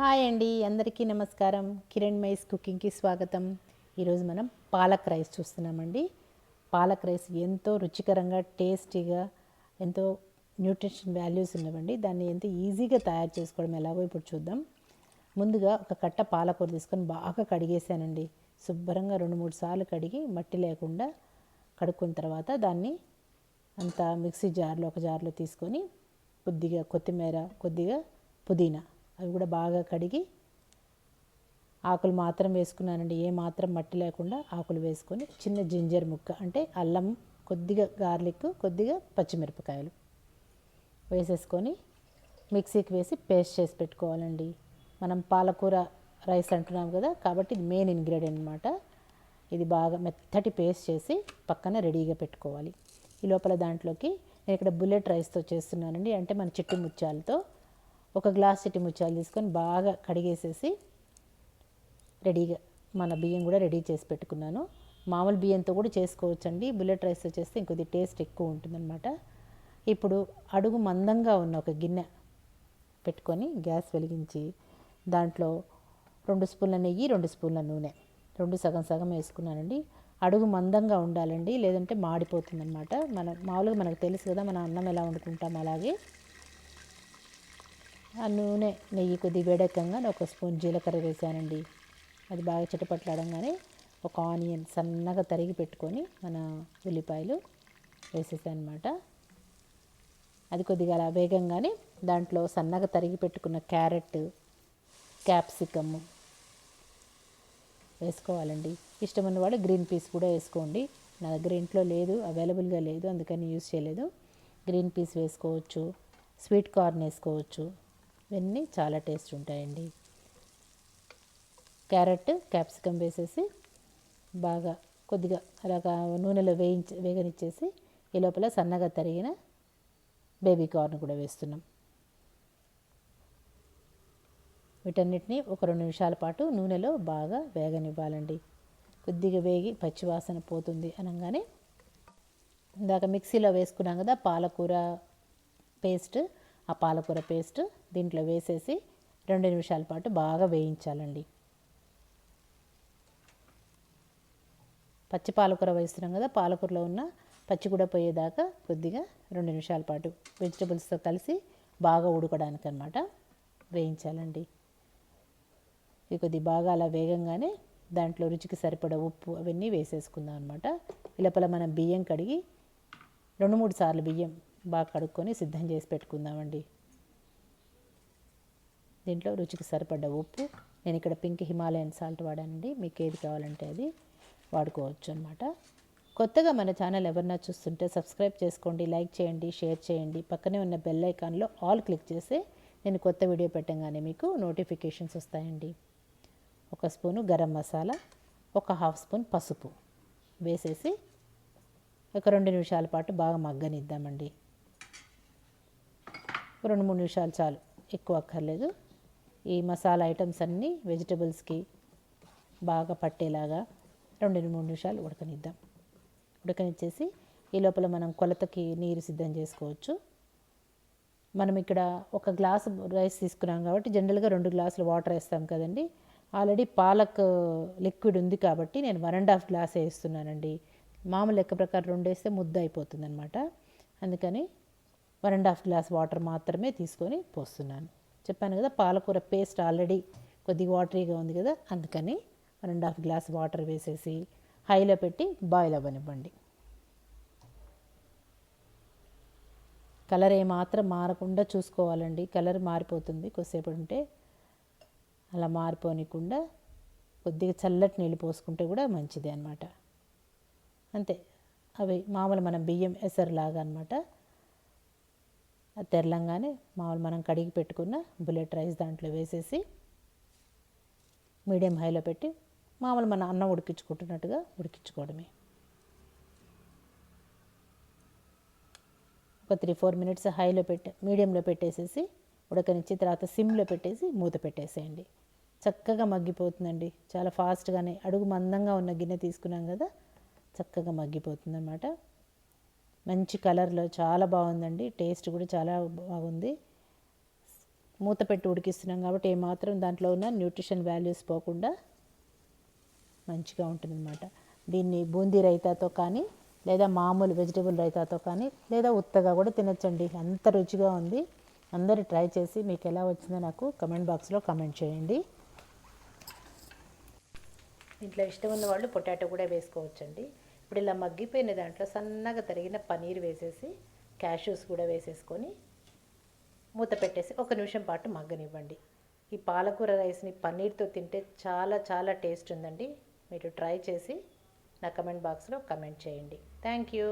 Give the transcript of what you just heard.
Hi అండి, అందరికీ నమస్కారం. కిరణ్మయి కుకింగ్కి స్వాగతం. ఈరోజు మనం పాలక్ రైస్ చూస్తున్నామండి. పాలక్ రైస్ ఎంతో రుచికరంగా, టేస్టీగా, ఎంతో న్యూట్రిషన్ వాల్యూస్ ఉన్నవండి. దాన్ని ఎంతో ఈజీగా తయారు చేసుకోవడం ఎలాగో ఇప్పుడు చూద్దాం. ముందుగా ఒక కట్ట పాలకూర తీసుకొని బాగా కడిగేసానండి. శుభ్రంగా 2-3 సార్లు కడిగి మట్టి లేకుండా కడుక్కున్న తర్వాత దాన్ని అంతా మిక్సీ జార్లో ఒక జార్లో తీసుకొని కొద్దిగా కొత్తిమీర, కొద్దిగా పుదీనా అవి కూడా బాగా కడిగి ఆకులు మాత్రం వేసుకున్నానండి. ఏ మాత్రం మట్టి లేకుండా ఆకులు వేసుకొని చిన్న జింజర్ ముక్క అంటే అల్లం, కొద్దిగా గార్లిక్, కొద్దిగా పచ్చిమిరపకాయలు వేసేసుకొని మిక్సీకి వేసి పేస్ట్ చేసి పెట్టుకోవాలండి. మనం పాలకూర రైస్ అంటున్నాం కదా, కాబట్టి ఇది మెయిన్ ఇంగ్రీడియంట్ అనమాట. ఇది బాగా మెత్తటి పేస్ట్ చేసి పక్కన రెడీగా పెట్టుకోవాలి. ఈ లోపల దాంట్లోకి నేను ఇక్కడ బుల్లెట్ రైస్తో చేస్తున్నానండి. అంటే మన చిట్టి ముత్యాలతో ఒక గ్లాస్ చిట్టి ముత్యాలు తీసుకొని బాగా కడిగేసేసి రెడీగా మన బియ్యం కూడా రెడీ చేసి పెట్టుకున్నాను. మామూలు బియ్యంతో కూడా చేసుకోవచ్చండి. బుల్లెట్ రైస్తో చేస్తే ఇంకొద్ది టేస్ట్ ఎక్కువ ఉంటుందన్నమాట. ఇప్పుడు అడుగు మందంగా ఉన్న ఒక గిన్నె పెట్టుకొని గ్యాస్ వెలిగించి దాంట్లో 2 స్పూన్ల నెయ్యి, 2 స్పూన్ల నూనె, 2 సగం సగం వేసుకున్నానండి. అడుగు మందంగా ఉండాలండి, లేదంటే మాడిపోతుందన్నమాట. మామూలుగా మనకు తెలుసు కదా, మన అన్నం ఎలా వండుకుంటాం అలాగే. ఆ నూనె, నెయ్యి కొద్ది వేడెక్కగానే 1 స్పూన్ జీలకర్ర వేసానండి. అది బాగా చిటపట్లాడంగానే ఒక ఆనియన్ సన్నగా తరిగి పెట్టుకొని మన ఉల్లిపాయలు వేసేసాను అనమాట. అది కొద్దిగా అలా వేగంగానే దాంట్లో సన్నగా తరిగి పెట్టుకున్న క్యారెట్, క్యాప్సికమ్ వేసుకోవాలండి. ఇష్టమైన వాడు గ్రీన్ పీస్ కూడా వేసుకోండి. నా దగ్గర ఇంట్లో లేదు, అవైలబుల్గా లేదు, అందుకని యూజ్ చేయలేదు. గ్రీన్ పీస్ వేసుకోవచ్చు, స్వీట్ కార్న్ వేసుకోవచ్చు. ఇవన్నీ చాలా టేస్ట్ ఉంటాయండి. క్యారెట్, క్యాప్సికమ్ వేసేసి బాగా కొద్దిగా అలాగా నూనెలో వేగనిచ్చేసి ఈ లోపల సన్నగా తరిగిన బేబీ కార్న్ కూడా వేస్తున్నాం. వీటన్నిటిని ఒక 2 నిమిషాల పాటు నూనెలో బాగా వేగనివ్వాలండి. కొద్దిగా వేగి పచ్చివాసన పోతుంది అనగానే ఇందాక మిక్సీలో వేసుకున్నాం కదా పాలకూర పేస్ట్, ఆ పాలకూర పేస్ట్ దీంట్లో వేసేసి 2 నిమిషాల పాటు బాగా వేయించాలండి. పచ్చి పాలకూర వేస్తున్నాం కదా, పాలకూరలో ఉన్న పచ్చి కూడా పోయేదాకా కొద్దిగా 2 నిమిషాల పాటు వెజిటబుల్స్తో కలిసి బాగా ఉడకడానికి అన్నమాట వేయించాలండి. ఇది కొద్ది బాగా అలా వేగంగానే దాంట్లో రుచికి సరిపడా ఉప్పు అవన్నీ వేసేసుకుందాం అనమాట. ఈ లోపల మనం బియ్యం కడిగి 2-3 సార్లు బియ్యం బాగా కడుక్కొని సిద్ధం చేసి పెట్టుకుందామండి. దీంట్లో రుచికి సరిపడ్డ ఉప్పు, నేను ఇక్కడ పింక్ హిమాలయన్ సాల్ట్ వాడానండి. మీకు ఏది కావాలంటే అది వాడుకోవచ్చు అనమాట. కొత్తగా మన ఛానల్ ఎవరన్నా చూస్తుంటే సబ్స్క్రైబ్ చేసుకోండి, లైక్ చేయండి, షేర్ చేయండి. పక్కనే ఉన్న బెల్ ఐకాన్లో ఆల్ క్లిక్ చేస్తే నేను కొత్త వీడియో పెట్టగానే మీకు నోటిఫికేషన్స్ వస్తాయండి. 1 స్పూను గరం మసాలా, 1/2 స్పూన్ పసుపు వేసేసి ఒక 2 నిమిషాల పాటు బాగా మగ్గనిద్దామండి. 2-3 నిమిషాలు చాలు, ఎక్కువ అక్కర్లేదు. ఈ మసాలా ఐటమ్స్ అన్నీ వెజిటబుల్స్కి బాగా పట్టేలాగా 2-3 నిమిషాలు ఉడకనిద్దాం. ఉడకనిచ్చేసి ఈ లోపల మనం కొలతకి నీరు సిద్ధం చేసుకోవచ్చు. మనం ఇక్కడ 1 గ్లాసు రైస్ తీసుకున్నాం కాబట్టి జనరల్గా 2 గ్లాసులు వాటర్ వేస్తాం కదండి. ఆల్రెడీ పాలక్ లిక్విడ్ ఉంది కాబట్టి నేను 1.5 గ్లాస్ వేస్తున్నానండి. మామూలు లెక్క ప్రకారం 2 వేస్తే ముద్ద అయిపోతుంది అనమాట. అందుకని 1.5 గ్లాస్ వాటర్ మాత్రమే తీసుకొని పోస్తున్నాను. చెప్పాను కదా, పాలకూర పేస్ట్ ఆల్రెడీ కొద్దిగా వాటరీగా ఉంది కదా, అందుకని 1.5 గ్లాస్ వాటర్ వేసేసి హైలో పెట్టి బాయిల్ అవ్వనివ్వండి. కలర్ ఏమాత్రం మారకుండా చూసుకోవాలండి. కలర్ మారిపోతుంది కొద్దిసేపు ఉంటే, అలా మారిపోనికుండా కొద్దిగా చల్లటి నీళ్ళు పోసుకుంటే కూడా మంచిదే అనమాట. అంతే, అవి మామూలు మనం బియ్యం ఎసరులాగా అనమాట. అది తెరలంగానే మామూలు మనం కడిగి పెట్టుకున్న బుల్లెట్ రైస్ దాంట్లో వేసేసి మీడియం హైలో పెట్టి మామూలు మన అన్నం ఉడికించుకుంటున్నట్టుగా ఉడికించుకోవడమే. ఒక 3-4 మినిట్స్ హైలో మీడియంలో పెట్టేసేసి ఉడకనిచ్చి తర్వాత సిమ్లో పెట్టేసి మూత పెట్టేసేయండి. చక్కగా మగ్గిపోతుందండి, చాలా ఫాస్ట్గానే. అడుగు మందంగా ఉన్న గిన్నె తీసుకున్నాం కదా, చక్కగా మగ్గిపోతుంది అన్నమాట. మంచి కలర్లో చాలా బాగుందండి, టేస్ట్ కూడా చాలా బాగుంది. మూత పెట్టి ఉడికిస్తున్నాం కాబట్టి ఏమాత్రం దాంట్లో ఉన్న న్యూట్రిషన్ వాల్యూస్ పోకుండా మంచిగా ఉంటుందన్నమాట. దీన్ని బూందీ రైతాతో కానీ లేదా మామూలు వెజిటబుల్ రైతాతో కానీ లేదా ఉత్తగా కూడా తినచ్చండి. అంత రుచిగా ఉంది. అందరూ ట్రై చేసి మీకు ఎలా వచ్చిందో నాకు కమెంట్ బాక్స్లో కమెంట్ చేయండి. ఇంట్లో ఇష్టం ఉన్న వాళ్ళు పొటాటో కూడా వేసుకోవచ్చండి. ఇప్పుడు ఇలా మగ్గిపోయిన దాంట్లో సన్నగా తరిగిన పనీర్ వేసేసి క్యాష్యూస్ కూడా వేసేసుకొని మూత పెట్టేసి 1 నిమిషం పాటు మగ్గనివ్వండి. ఈ పాలకూర రైస్ని పన్నీర్తో తింటే చాలా చాలా టేస్ట్ ఉందండి. మీరు ట్రై చేసి నా కమెంట్ బాక్స్లో కమెంట్ చేయండి. Thank you.